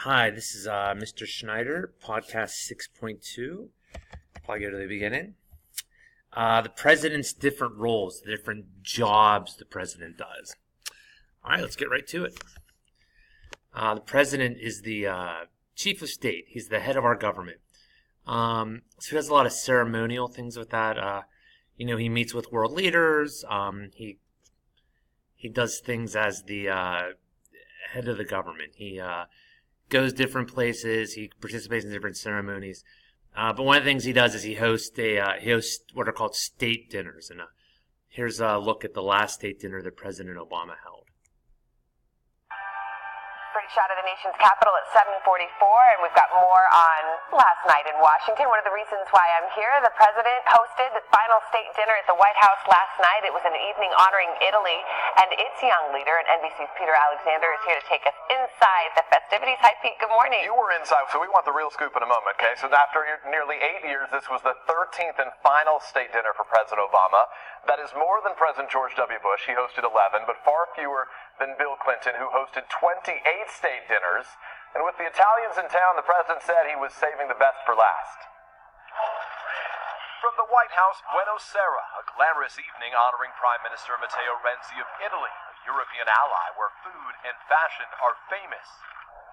Hi, this is Mr. Schneider, podcast 6.2. I'll go to the beginning. The president's different roles, the different jobs the president does. All right, let's get right to it. The president is the chief of state. He's the head of our government. So he does a lot of ceremonial things with that. He meets with world leaders. He does things as the head of the government. He goes different places. He participates in different ceremonies. But one of the things he does is he hosts what are called state dinners. And here's a look at the last state dinner that President Obama held. Great shot of the nation's capital at 7:44, and we've got more on last night in Washington. One of the reasons why I'm here, the president hosted the final state dinner at the White House last night. It was an evening honoring Italy and its young leader, and NBC's Peter Alexander is here to take us inside the festivities. Hi, Pete. Good morning. You were inside, so we want the real scoop in a moment, okay? So after nearly 8 years, this was the 13th and final state dinner for President Obama. That is more than President George W. Bush. He hosted 11, but far fewer than Bill Clinton, who hosted 28 state dinners. And with the Italians in town, the president said he was saving the best for last. From the White House, Buenos Aires, a glamorous evening honoring Prime Minister Matteo Renzi of Italy, a European ally where food and fashion are famous.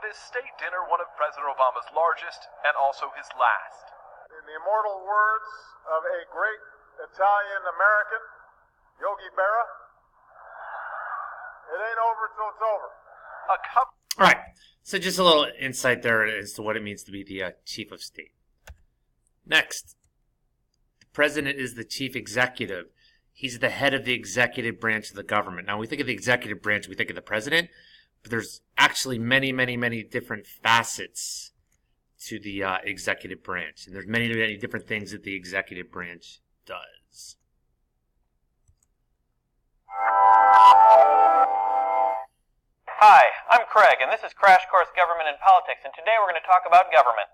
This state dinner, one of President Obama's largest and also his last. In the immortal words of a great Italian-American, Yogi Berra, it ain't over till it's over. All right, so just a little insight there as to what it means to be the chief of state. Next, the president is the chief executive. He's the head of the executive branch of the government. Now, when we think of the executive branch, we think of the president, but there's actually many, many, many different facets to the executive branch, and there's many, many different things that the executive branch does. Hi, I'm Craig, and this is Crash Course Government and Politics, and today we're going to talk about government.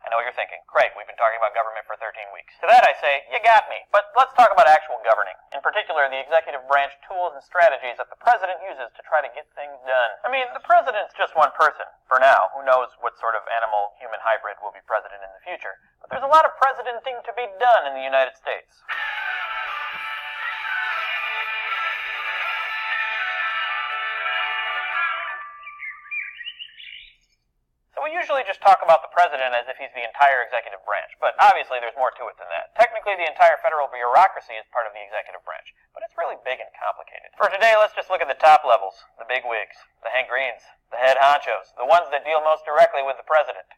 I know what you're thinking. Craig, we've been talking about government for 13 weeks. To that I say, you got me. But let's talk about actual governing. In particular, the executive branch tools and strategies that the president uses to try to get things done. I mean, the president's just one person. For now, who knows what sort of animal-human hybrid will be president in the future. But there's a lot of presidenting to be done in the United States. We usually just talk about the president as if he's the entire executive branch, but obviously there's more to it than that. Technically, the entire federal bureaucracy is part of the executive branch, but it's really big and complicated. For today, let's just look at the top levels, the big wigs, the Hank Greens, the head honchos, the ones that deal most directly with the president.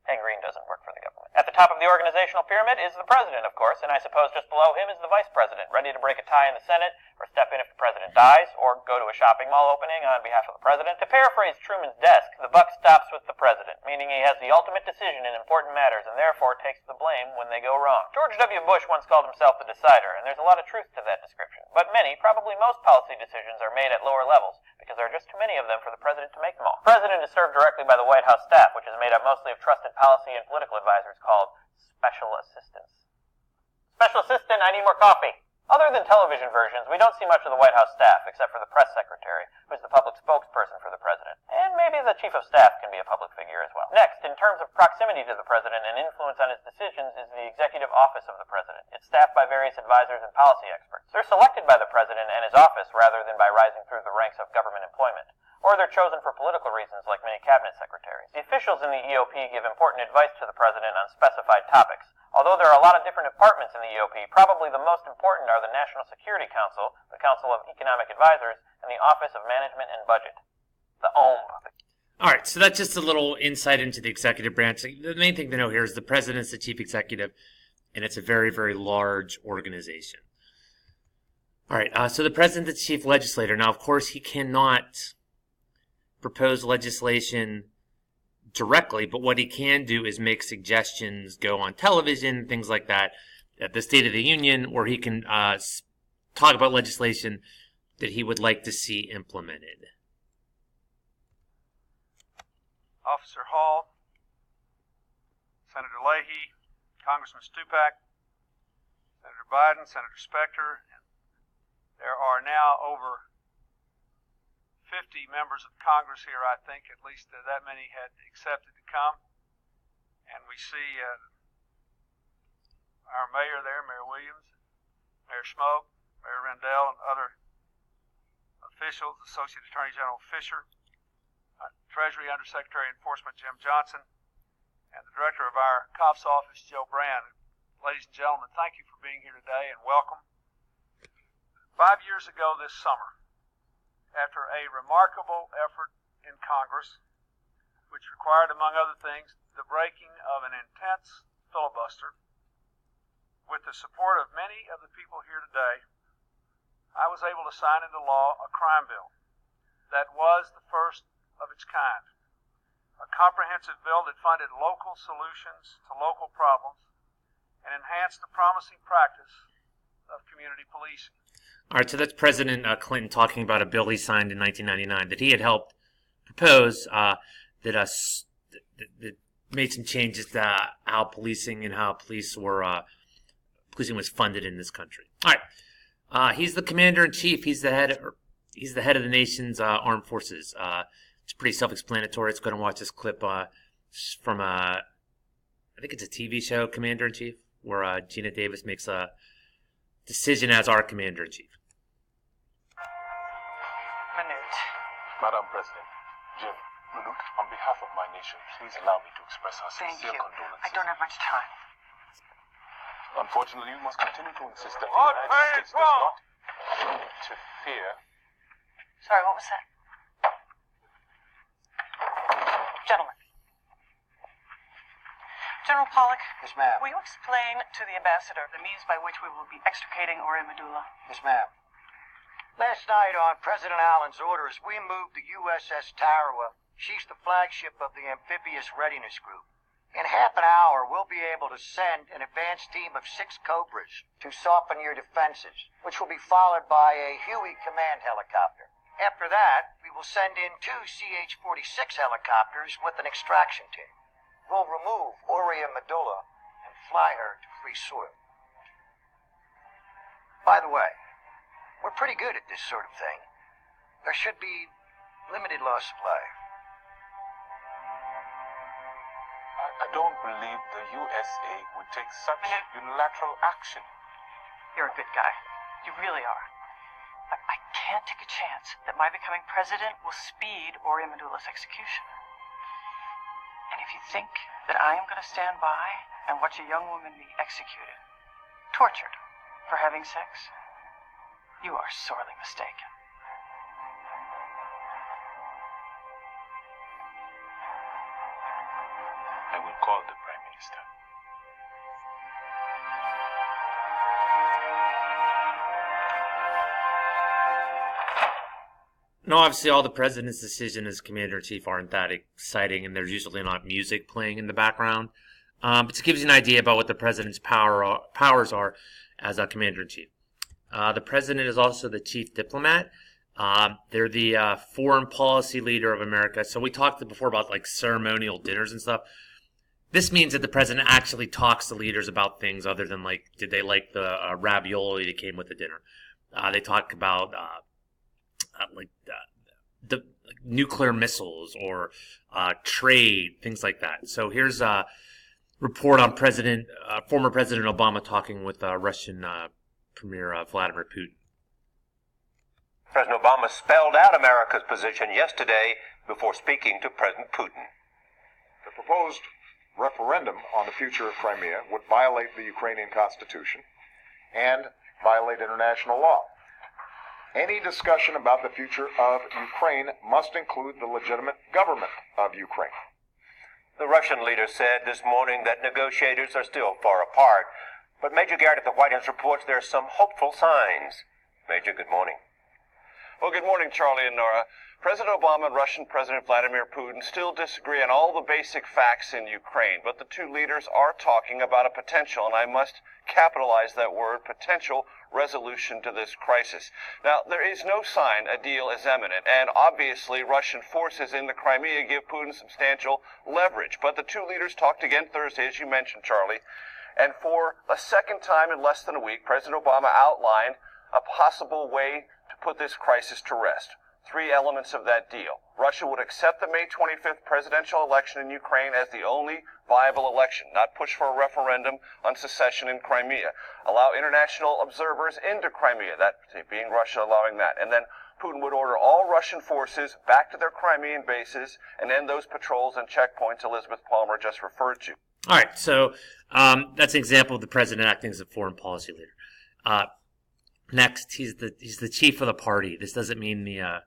Hank Green doesn't work for the government. At the top of the organizational pyramid is the president, of course, and I suppose just below him is the vice president, ready to break a tie in the Senate, or step in if the president dies, or go to a shopping mall opening on behalf of the president. To paraphrase Truman's desk, the buck stops with the president, meaning he has the ultimate decision in important matters, and therefore takes the blame when they go wrong. George W. Bush once called himself the decider, and there's a lot of truth to that description. But many, probably most policy decisions are made at lower levels, because there are just too many of them for the president to make them all. The president is served directly by the White House staff, which is made up mostly of trusted policy and political advisors called special assistants. Special assistant, I need more coffee. Other than television versions, we don't see much of the White House staff, except for the press secretary, who's the public spokesperson for the president. And maybe the chief of staff can be a public figure as well. Next, in terms of proximity to the president and influence on his decisions, is the executive office of the president. It's staffed by various advisors and policy experts. They're selected by the president and his office rather than by rising through the ranks of government employment. Or they're chosen for political reasons like many cabinet secretaries. The officials in the EOP give important advice to the president on specified topics. Although there are a lot of different departments in the EOP, probably the most important are the National Security Council, the Council of Economic Advisors, and the Office of Management and Budget, the OMB. All right, so that's just a little insight into the executive branch. The main thing to know here is the president's the chief executive, and it's a very, very large organization. All right, so the president's the chief legislator. Now, of course, he cannot propose legislation directly, but what he can do is make suggestions, go on television, things like that, at the State of the Union, where he can talk about legislation that he would like to see implemented. Officer Hall, Senator Leahy, Congressman Stupak, Senator Biden, Senator Specter. There are now over 50 members of Congress here, I think. At least that many had accepted to come. And we see our mayor there, Mayor Williams, Mayor Schmoke, Mayor Rendell, and other officials, Associate Attorney General Fisher, Treasury Undersecretary Enforcement Jim Johnson, and the Director of our COPS office, Joe Brand. Ladies and gentlemen, thank you for being here today and welcome. 5 years ago this summer, after a remarkable effort in Congress, which required, among other things, the breaking of an intense filibuster, with the support of many of the people here today, I was able to sign into law a crime bill that was the first of its kind. A comprehensive bill that funded local solutions to local problems and enhanced the promising practice of community policing. All right, so that's President Clinton talking about a bill he signed in 1999 that he had helped propose that made some changes to how policing and how policing was funded in this country. All right, he's the commander-in-chief. He's the head of the nation's armed forces. It's pretty self-explanatory. Let's go and watch this clip from I think it's a TV show, Commander-in-Chief, where Gina Davis makes a decision as our Commander-in-Chief. Minute. Madam President, Jim, Minute, on behalf of my nation, please allow me to express our Thank sincere you. condolences. I don't have much time. Unfortunately, you must continue to insist that the United States does not interfere. Sorry, what was that? Gentlemen. General Pollock. Yes, ma'am. Will you explain to the ambassador the means by which we will be extricating Ori Medulla? Yes, ma'am. Last night, on President Allen's orders, we moved the USS Tarawa. She's the flagship of the Amphibious Readiness Group. In half an hour, we'll be able to send an advance team of 6 Cobras to soften your defenses, which will be followed by a Huey command helicopter. After that, we will send in 2 CH-46 helicopters with an extraction team. We'll remove Ori Medulla and fly her to free soil. By the way, we're pretty good at this sort of thing. There should be limited loss of life. I don't believe the USA would take such unilateral action. You're a good guy. You really are. But I can't take a chance that my becoming president will speed Ori Medulla's execution. And if you think that I am going to stand by and watch a young woman be executed, tortured, for having sex, you are sorely mistaken. I will call the Prime Minister. No, obviously all the president's decisions as commander-in-chief aren't that exciting, and there's usually not music playing in the background. But it gives you an idea about what the president's powers are as a commander-in-chief. The president is also the chief diplomat. They're the foreign policy leader of America. So we talked before about like ceremonial dinners and stuff. This means that the president actually talks to leaders about things other than like, did they like the ravioli that came with the dinner? They talk about the nuclear missiles or trade, things like that. So here's a report on former President Obama talking with Russian Premier Vladimir Putin. President Obama spelled out America's position yesterday before speaking to President Putin. The proposed referendum on the future of Crimea would violate the Ukrainian constitution and violate international law. Any discussion about the future of Ukraine must include the legitimate government of Ukraine. The Russian leader said this morning that negotiators are still far apart, but Major Garrett at the White House reports there are some hopeful signs. Major, good morning. Well, good morning, Charlie and Nora. President Obama and Russian President Vladimir Putin still disagree on all the basic facts in Ukraine, but the two leaders are talking about a potential, and I must capitalize that word, potential resolution to this crisis. Now, there is no sign a deal is imminent, and obviously Russian forces in the Crimea give Putin substantial leverage. But the two leaders talked again Thursday, as you mentioned, Charlie, and for a second time in less than a week, President Obama outlined a possible way to put this crisis to rest. Three elements of that deal. Russia would accept the May 25th presidential election in Ukraine as the only viable election, not push for a referendum on secession in Crimea. Allow international observers into Crimea, that being Russia allowing that. And then Putin would order all Russian forces back to their Crimean bases and end those patrols and checkpoints Elizabeth Palmer just referred to. All right, so that's an example of the president acting as a foreign policy leader. Next, he's the chief of the party. This doesn't mean the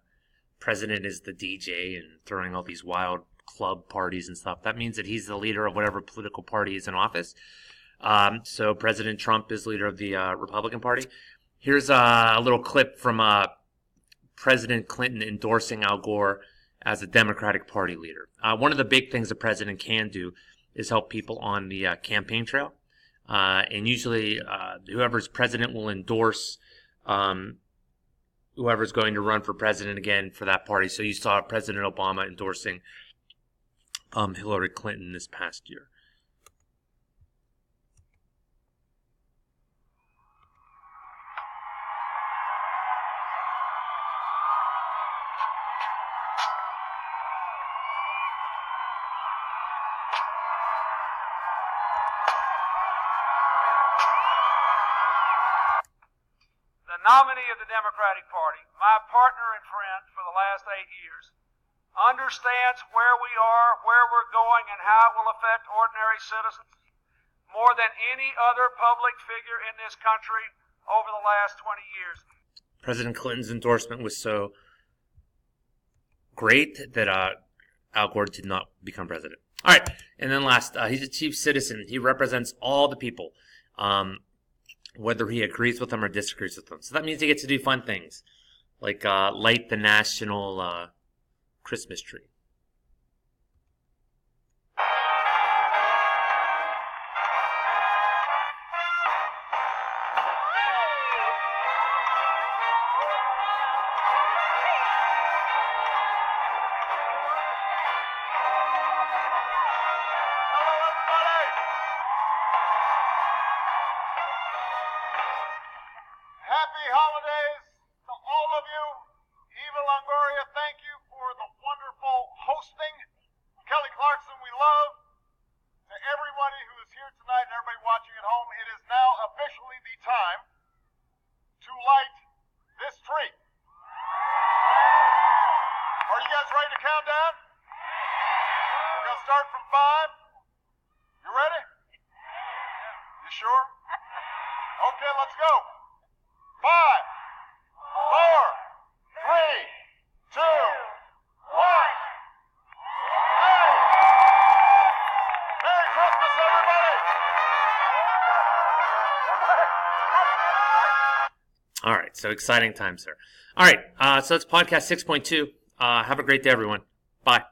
president is the DJ and throwing all these wild club parties and stuff. That means that he's the leader of whatever political party is in office. So President Trump is leader of the Republican Party. Here's a little clip from President Clinton endorsing Al Gore as a Democratic Party leader. One of the big things the president can do is help people on the campaign trail. And usually whoever's president will endorse whoever's going to run for president again for that party. So you saw President Obama endorsing Hillary Clinton this past year. Nominee of the Democratic Party, my partner and friend for the last 8 years, understands where we are, where we're going, and how it will affect ordinary citizens more than any other public figure in this country over the last 20 years. President Clinton's endorsement was so great that Al Gore did not become president. All right, and then last, he's a chief citizen. He represents all the people. Whether he agrees with them or disagrees with them. So that means he gets to do fun things, like light the national Christmas tree. Happy holidays to all of you. Eva Longoria, thank you for the wonderful hosting. Kelly Clarkson, we love. To everybody who is here tonight and everybody watching at home, it is now officially the time to light this tree. Are you guys ready to count down? We're going to start from 5. You ready? You sure? Okay, let's go. 5, 4, 3, 2, 1. Hey! Merry Christmas, everybody! All right, so exciting times there. All right, so that's podcast 6.2. Have a great day, everyone. Bye.